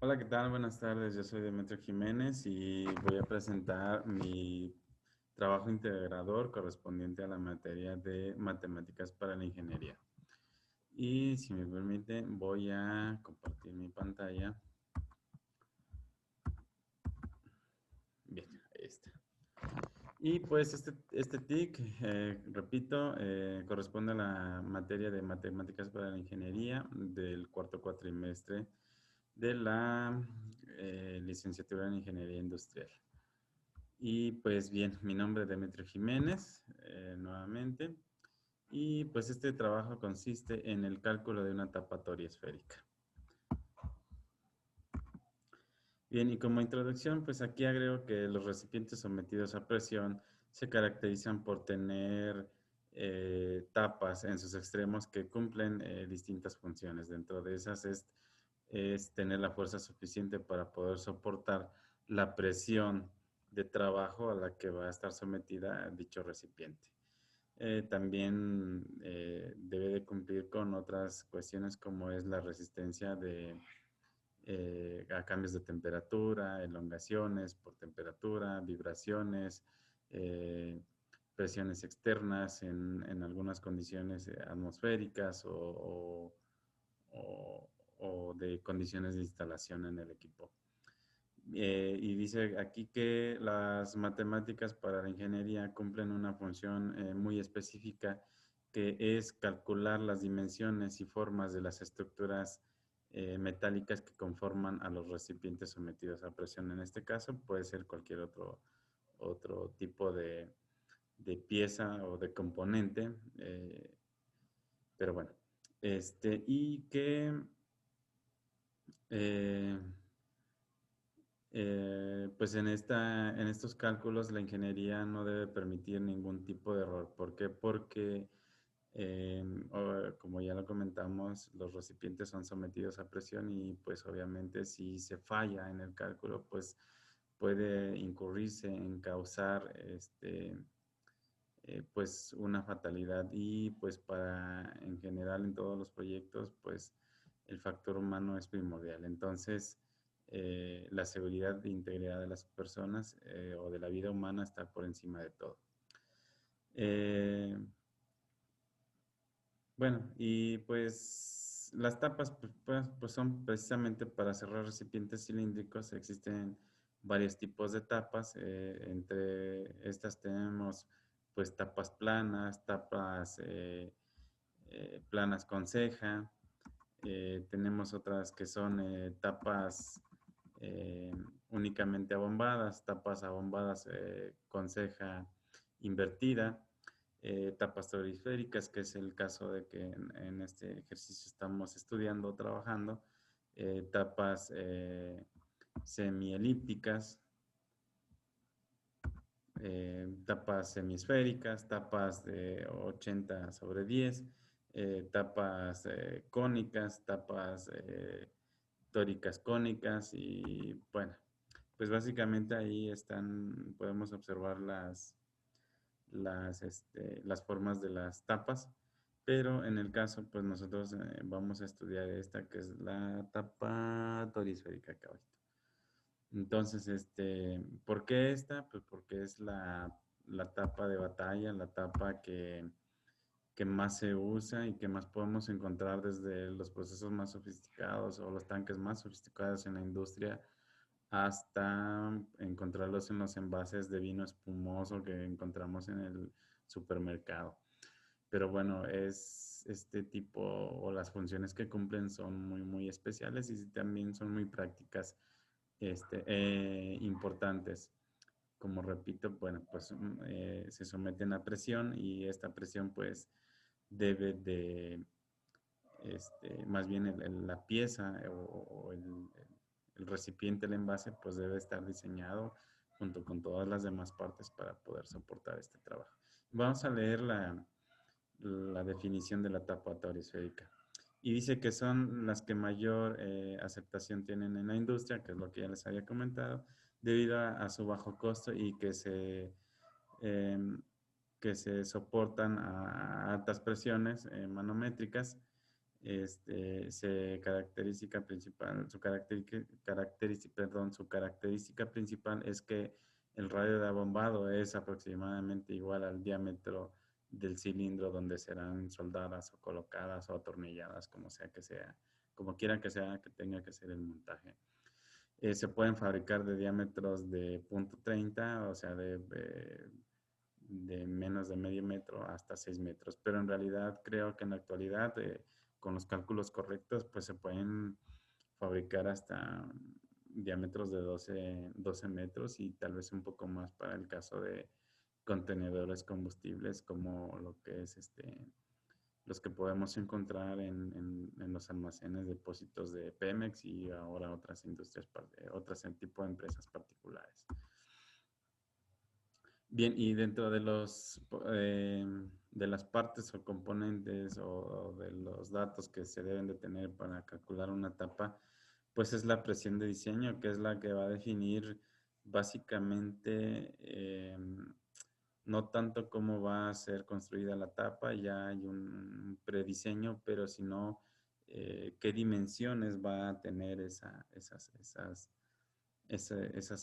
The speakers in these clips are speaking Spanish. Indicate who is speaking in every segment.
Speaker 1: Hola, ¿qué tal? Buenas tardes. Yo soy Demetrio Jiménez y voy a presentar mi trabajo integrador correspondiente a la materia de matemáticas para la ingeniería. Y si me permite, voy a compartir mi pantalla. Bien, ahí está. Y pues este TIC, repito, corresponde a la materia de matemáticas para la ingeniería del cuarto cuatrimestre de la licenciatura en ingeniería industrial. Y pues bien, mi nombre es Demetrio Jiménez, nuevamente. Y pues este trabajo consiste en el cálculo de una tapatoria esférica. Bien, y como introducción, pues aquí agrego que los recipientes sometidos a presión se caracterizan por tener tapas en sus extremos que cumplen distintas funciones. Dentro de esas es tener la fuerza suficiente para poder soportar la presión de trabajo a la que va a estar sometida dicho recipiente. También debe de cumplir con otras cuestiones como es la resistencia a cambios de temperatura, elongaciones por temperatura, vibraciones, eh, presiones externas en algunas condiciones atmosféricas o, o de condiciones de instalación en el equipo. Y dice aquí que las matemáticas para la ingeniería cumplen una función muy específica que es calcular las dimensiones y formas de las estructuras metálicas que conforman a los recipientes sometidos a presión. En este caso puede ser cualquier otro tipo de pieza o de componente, pero bueno, y que eh, pues en estos cálculos la ingeniería no debe permitir ningún tipo de error. ¿Por qué? Porque, como ya lo comentamos, los recipientes son sometidos a presión y pues obviamente si se falla en el cálculo, pues puede incurrirse en causar pues una fatalidad y pues en general en todos los proyectos pues el factor humano es primordial. Entonces la seguridad e integridad de las personas o de la vida humana está por encima de todo. Eh, bueno, y pues las tapas pues son precisamente para cerrar recipientes cilíndricos. Existen varios tipos de tapas. Entre estas tenemos pues tapas planas, tapas planas con ceja. Tenemos otras que son tapas eh, únicamente abombadas, tapas abombadas con ceja invertida, tapas periféricas, que es el caso de que en este ejercicio estamos estudiando o trabajando, tapas semielípticas, tapas semisféricas, tapas de 80/10, tapas cónicas, tapas tóricas cónicas y bueno, pues básicamente ahí están, podemos observar las formas de las tapas, pero en el caso, pues nosotros vamos a estudiar esta que es la tapa torisférica acá abajito. Entonces, ¿por qué esta? Pues porque es la tapa de batalla, la tapa que más se usa y que más podemos encontrar desde los procesos más sofisticados o los tanques más sofisticados en la industria hasta encontrarlos en los envases de vino espumoso que encontramos en el supermercado. Pero bueno, es este tipo o las funciones que cumplen son muy especiales y también son muy prácticas, importantes. Como repito, bueno, pues se someten a presión y esta presión pues debe de, más bien la pieza o el recipiente, el envase, pues debe estar diseñado junto con todas las demás partes para poder soportar este trabajo. Vamos a leer la definición de la tapa esférica. Y dice que son las que mayor aceptación tienen en la industria, que es lo que ya les había comentado, debido a su bajo costo y que se soportan a altas presiones manométricas Se característica principal, su característica principal es que el radio de abombado es aproximadamente igual al diámetro del cilindro donde serán soldadas o colocadas o atornilladas, como quiera que sea que tenga que ser el montaje. Se pueden fabricar de diámetros de .30, o sea, de menos de medio metro hasta 6 metros. Pero en realidad creo que en la actualidad, con los cálculos correctos, pues se pueden fabricar hasta diámetros de 12 metros y tal vez un poco más para el caso de contenedores combustibles como lo que es los que podemos encontrar en los almacenes, depósitos de Pemex y ahora otras industrias, otras tipo de empresas particulares. Bien, y dentro de las partes o componentes o de los datos que se deben de tener para calcular una tapa, pues es la presión de diseño, que es la que va a definir básicamente no tanto cómo va a ser construida la tapa, ya hay un prediseño, pero sino qué dimensiones va a tener esas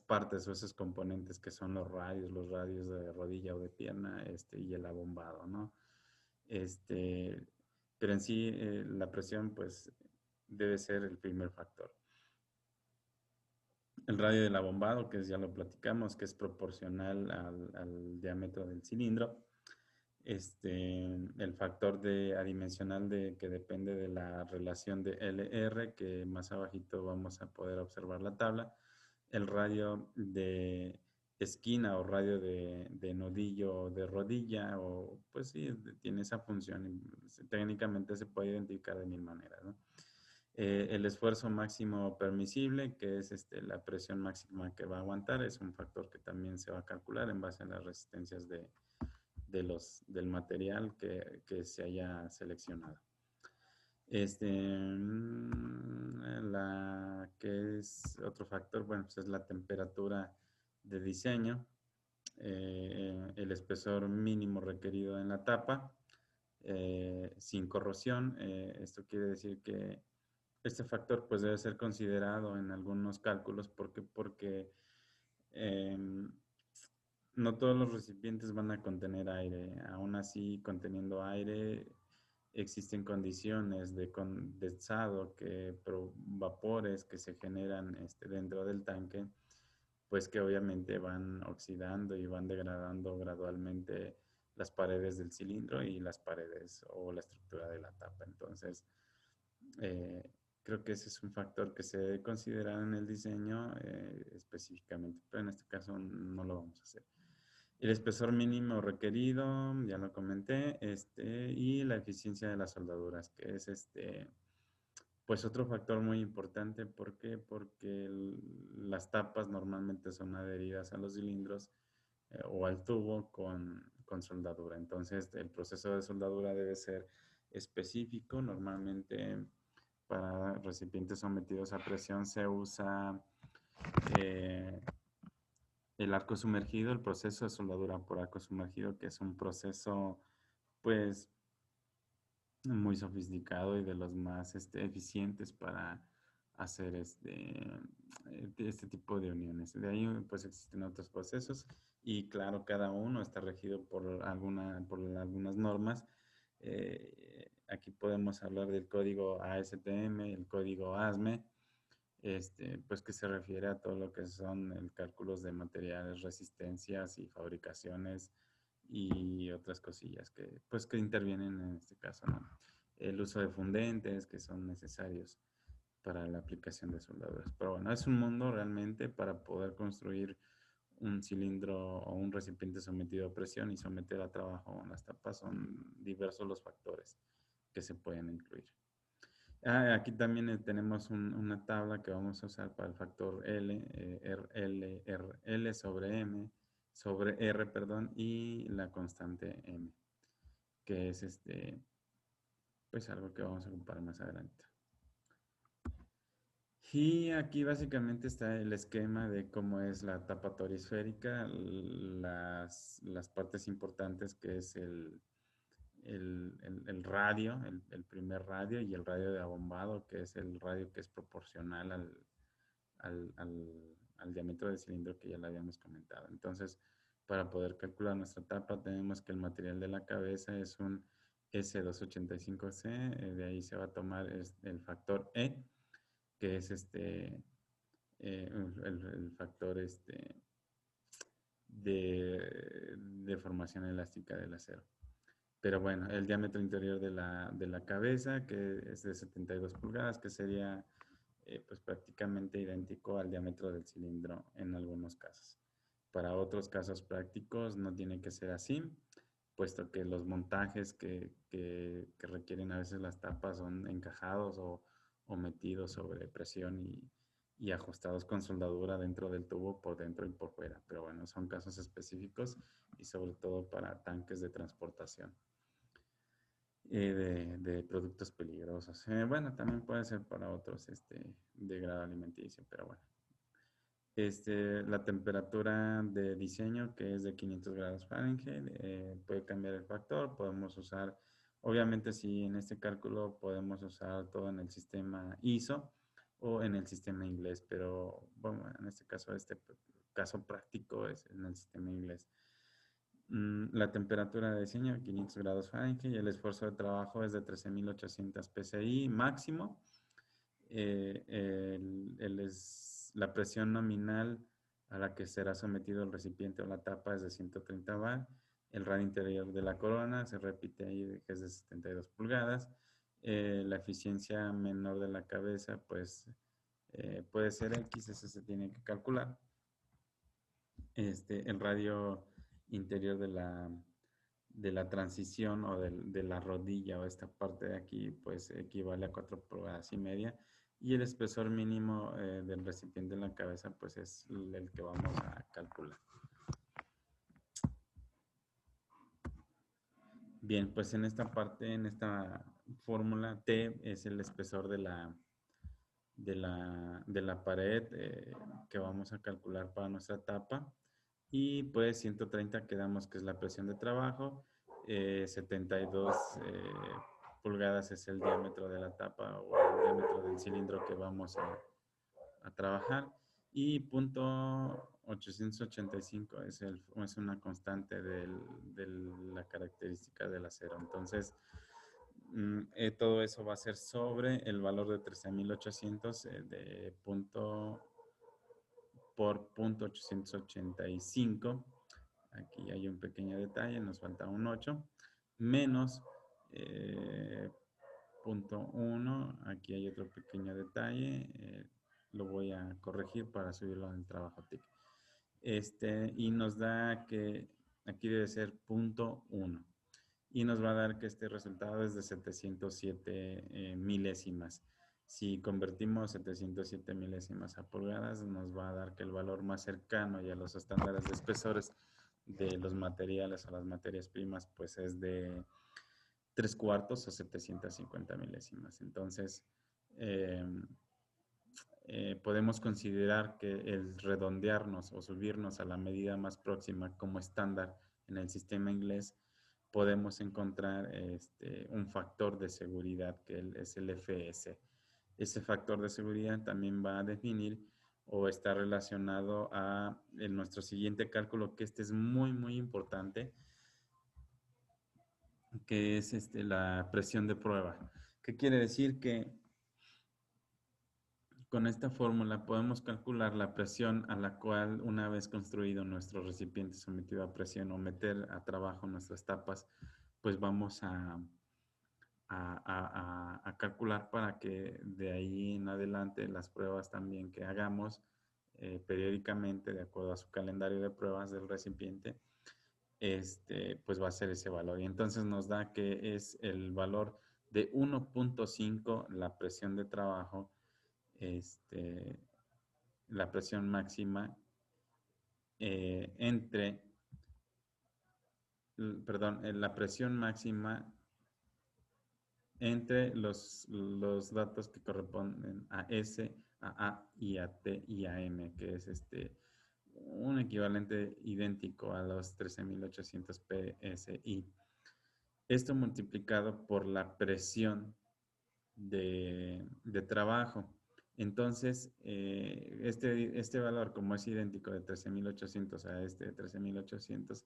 Speaker 1: partes o esos componentes que son los radios de rodilla o de pierna, y el abombado, ¿no? Este, pero en sí, la presión, pues, debe ser el primer factor. El radio del abombado, que ya lo platicamos, que es proporcional al diámetro del cilindro. El factor adimensional que depende de la relación de LR, que más abajito vamos a poder observar la tabla. El radio de esquina o radio de nodillo de rodilla, o pues sí, tiene esa función. Técnicamente se puede identificar de mil maneras, ¿no? El esfuerzo máximo permisible, que es la presión máxima que va a aguantar, es un factor que también se va a calcular en base a las resistencias del material que se haya seleccionado. La que es otro factor, bueno, pues es la temperatura de diseño, el espesor mínimo requerido en la tapa, sin corrosión. Esto quiere decir que este factor pues debe ser considerado en algunos cálculos porque no todos los recipientes van a contener aire. Aún así, conteniendo aire, existen condiciones de condensado, vapores que se generan dentro del tanque, pues que obviamente van oxidando y van degradando gradualmente las paredes del cilindro y las paredes o la estructura de la tapa. Entonces, eh, creo que ese es un factor que se debe considerar en el diseño específicamente, pero en este caso no lo vamos a hacer. El espesor mínimo requerido, ya lo comenté, y la eficiencia de las soldaduras, que es pues otro factor muy importante. ¿Por qué? Porque las tapas normalmente son adheridas a los cilindros o al tubo con soldadura. Entonces, el proceso de soldadura debe ser específico. Normalmente, para recipientes sometidos a presión se usa el arco sumergido, el proceso de soldadura por arco sumergido, que es un proceso, pues, muy sofisticado y de los más eficientes para hacer este tipo de uniones. De ahí, pues, existen otros procesos y, claro, cada uno está regido por algunas normas. Aquí podemos hablar del código ASTM, el código ASME, pues que se refiere a todo lo que son el cálculos de materiales, resistencias y fabricaciones y otras cosillas pues que intervienen en este caso, ¿no? El uso de fundentes que son necesarios para la aplicación de soldaduras. Pero bueno, es un mundo realmente para poder construir un cilindro o un recipiente sometido a presión y someter a trabajo en las tapas. Son diversos los factores que se pueden incluir. Aquí también tenemos una tabla que vamos a usar para el factor L sobre R, perdón, y la constante M, que es pues algo que vamos a ocupar más adelante. Y aquí básicamente está el esquema de cómo es la tapa torisférica, las partes importantes que es el radio, el primer radio y el radio de abombado, que es el radio que es proporcional al diámetro del cilindro que ya lo habíamos comentado. Entonces, para poder calcular nuestra tapa, tenemos que el material de la cabeza es un S285C, de ahí se va a tomar el factor E, que es el factor de formación elástica del acero. Pero bueno, el diámetro interior de la cabeza, que es de 72 pulgadas, que sería pues prácticamente idéntico al diámetro del cilindro en algunos casos. Para otros casos prácticos no tiene que ser así, puesto que los montajes que requieren a veces las tapas son encajados o metidos sobre presión y ajustados con soldadura dentro del tubo por dentro y por fuera. Pero bueno, son casos específicos y sobre todo para tanques de transportación de productos peligrosos. Bueno, también puede ser para otros de grado alimenticio, pero bueno. La temperatura de diseño, que es de 500 grados Fahrenheit, puede cambiar el factor. Podemos usar, obviamente, si en este cálculo podemos usar todo en el sistema ISO o en el sistema inglés, pero bueno, en este caso práctico es en el sistema inglés. La temperatura de diseño, 500 grados Fahrenheit, y el esfuerzo de trabajo es de 13.800 PSI máximo. La presión nominal a la que será sometido el recipiente o la tapa es de 130 bar. El radio interior de la corona se repite ahí, que es de 72 pulgadas. La eficiencia menor de la cabeza, pues puede ser X, eso se tiene que calcular. El radio interior de la transición o de la rodilla o esta parte de aquí, pues equivale a 4 pulgadas y media. Y el espesor mínimo del recipiente en la cabeza, pues es el que vamos a calcular. Bien, pues en esta parte, en esta fórmula, T es el espesor de la pared que vamos a calcular para nuestra tapa. Y pues 130 quedamos que es la presión de trabajo, 72 pulgadas es el diámetro de la tapa o el diámetro del cilindro que vamos a trabajar, y punto 885 es una constante de la característica del acero. Entonces, todo eso va a ser sobre el valor de 13.800 de punto por punto 885. Aquí hay un pequeño detalle, nos falta un 8, menos punto 1, aquí hay otro pequeño detalle, lo voy a corregir para subirlo en el trabajo TIC. Y nos da que aquí debe ser punto 1 y nos va a dar que este resultado es de 707 milésimas. Si convertimos 707 milésimas a pulgadas, nos va a dar que el valor más cercano y a los estándares de espesores de los materiales o las materias primas, pues es de 3/4 o 750 milésimas. Entonces, podemos considerar que el redondearnos o subirnos a la medida más próxima como estándar en el sistema inglés, podemos encontrar un factor de seguridad que es el FS. Ese factor de seguridad también va a definir o está relacionado a nuestro siguiente cálculo, que es muy, muy importante, que es la presión de prueba. ¿Qué quiere decir? Que con esta fórmula podemos calcular la presión a la cual, una vez construido nuestro recipiente sometido a presión o meter a trabajo nuestras tapas, pues vamos a calcular para que de ahí en adelante las pruebas también que hagamos periódicamente, de acuerdo a su calendario de pruebas del recipiente, pues va a ser ese valor. Y entonces nos da que es el valor de 1.5 la presión de trabajo, la presión máxima la presión máxima entre los datos que corresponden a S, a A y a T y a M, que es un equivalente idéntico a los 13.800 PSI. Esto multiplicado por la presión de trabajo. Entonces, este valor, como es idéntico de 13.800 a este de 13.800,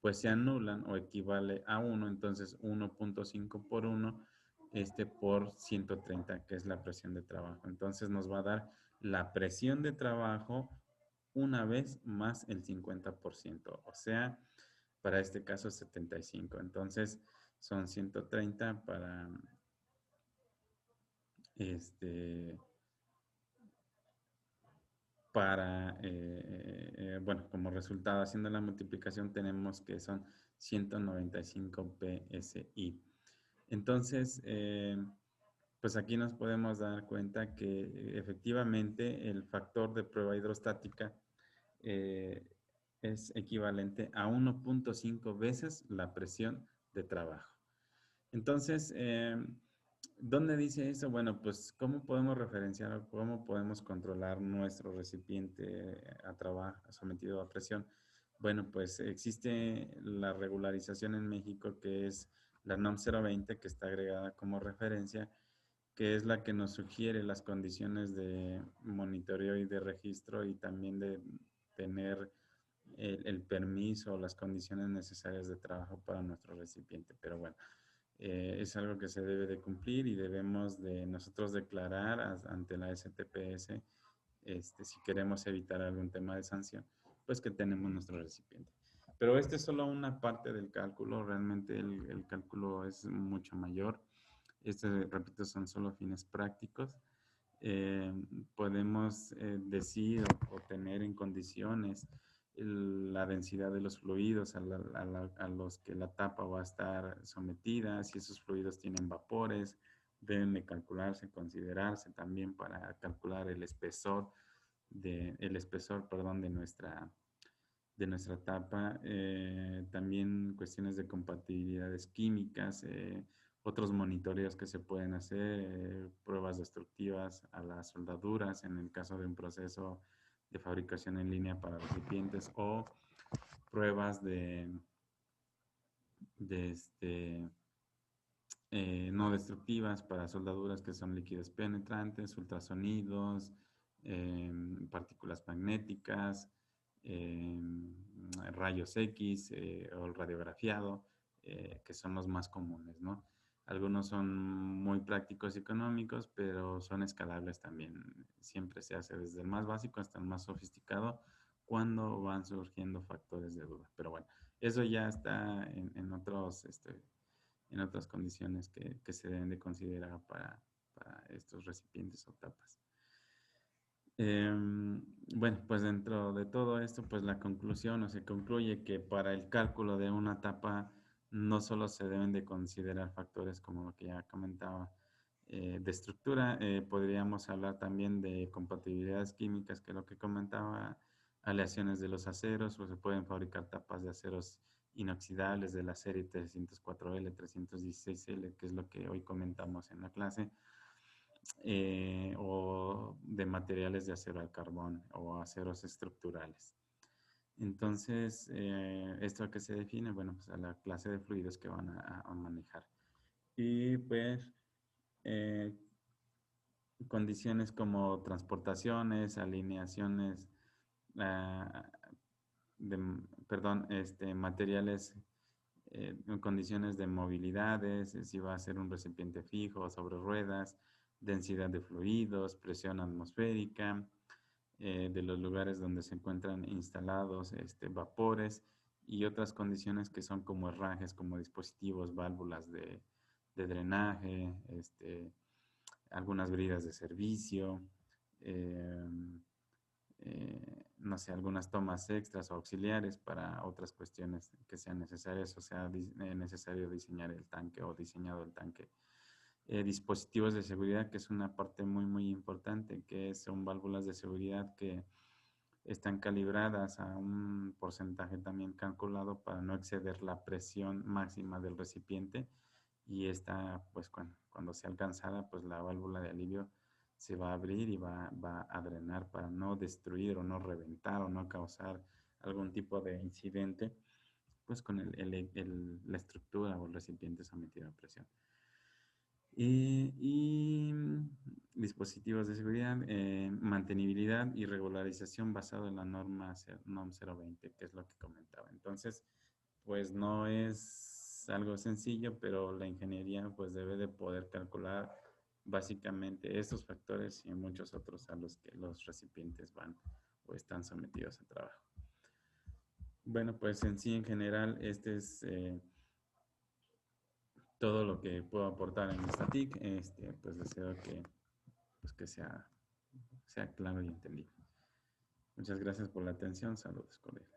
Speaker 1: pues se anulan o equivale a 1, entonces 1.5 por 1 por 130, que es la presión de trabajo. Entonces nos va a dar la presión de trabajo una vez más el 50%, o sea, para este caso 75. Entonces son 130 este, bueno, como resultado, haciendo la multiplicación, tenemos que son 195 PSI. Entonces, pues aquí nos podemos dar cuenta que efectivamente el factor de prueba hidrostática eh, es equivalente a 1.5 veces la presión de trabajo. Entonces, ¿dónde dice eso? Bueno, pues ¿cómo podemos referenciar o cómo podemos controlar nuestro recipiente a trabajo sometido a presión? Bueno, pues existe la regularización en México que es la NOM 020 que está agregada como referencia, que es la que nos sugiere las condiciones de monitoreo y de registro y también de tener el permiso o las condiciones necesarias de trabajo para nuestro recipiente. Pero bueno, es algo que se debe de cumplir y debemos de nosotros declarar ante la STPS si queremos evitar algún tema de sanción, pues que tenemos nuestro recipiente. Pero esta es solo una parte del cálculo, realmente el cálculo es mucho mayor. Repito, son solo fines prácticos. Eh, Podemos decir o tener en condiciones la densidad de los fluidos a los que la tapa va a estar sometida, si esos fluidos tienen vapores, deben de calcularse, considerarse también para calcular el espesor perdón, de nuestra tapa. También cuestiones de compatibilidades químicas, otros monitoreos que se pueden hacer, pruebas destructivas a las soldaduras en el caso de un proceso de fabricación en línea para recipientes o pruebas de no destructivas para soldaduras que son líquidos penetrantes, ultrasonidos, partículas magnéticas, rayos X o el radiografiado, que son los más comunes, ¿no? Algunos son muy prácticos y económicos, pero son escalables también. Siempre se hace desde el más básico hasta el más sofisticado cuando van surgiendo factores de duda. Pero bueno, eso ya está en en otras condiciones que se deben de considerar para estos recipientes o tapas. Bueno, pues dentro de todo esto, pues la conclusión o se concluye que para el cálculo de una tapa no solo se deben de considerar factores como lo que ya comentaba de estructura, podríamos hablar también de compatibilidades químicas, que es lo que comentaba, aleaciones de los aceros, o se pueden fabricar tapas de aceros inoxidables de la serie 304L, 316L, que es lo que hoy comentamos en la clase, o de materiales de acero al carbón o aceros estructurales. Entonces, ¿esto a qué se define? Bueno, pues a la clase de fluidos que van a manejar. Y pues, eh, condiciones como transportaciones, alineaciones, ah, de, perdón, materiales, condiciones de movilidades, si va a ser un recipiente fijo sobre ruedas, densidad de fluidos, presión atmosférica, de los lugares donde se encuentran instalados vapores y otras condiciones que son como herrajes, como dispositivos, válvulas de drenaje, algunas bridas de servicio, eh, no sé, algunas tomas extras o auxiliares para otras cuestiones que sean necesarias, o sea, necesario diseñar el tanque o diseñado el tanque. Dispositivos de seguridad, que es una parte muy importante, que son válvulas de seguridad que están calibradas a un porcentaje también calculado para no exceder la presión máxima del recipiente y esta, pues cuando sea alcanzada, pues la válvula de alivio se va a abrir y va a drenar para no destruir o no reventar o no causar algún tipo de incidente pues con la estructura o el recipiente sometido a presión. Y dispositivos de seguridad, mantenibilidad y regularización basado en la NOM 020, que es lo que comentaba. Entonces, pues no es algo sencillo, pero la ingeniería pues debe de poder calcular básicamente estos factores y muchos otros a los que los recipientes van o están sometidos a trabajo. Bueno, pues en sí, en general, este es todo lo que puedo aportar en esta TIC. Pues deseo que sea claro y entendible. Muchas gracias por la atención. Saludos, colegas.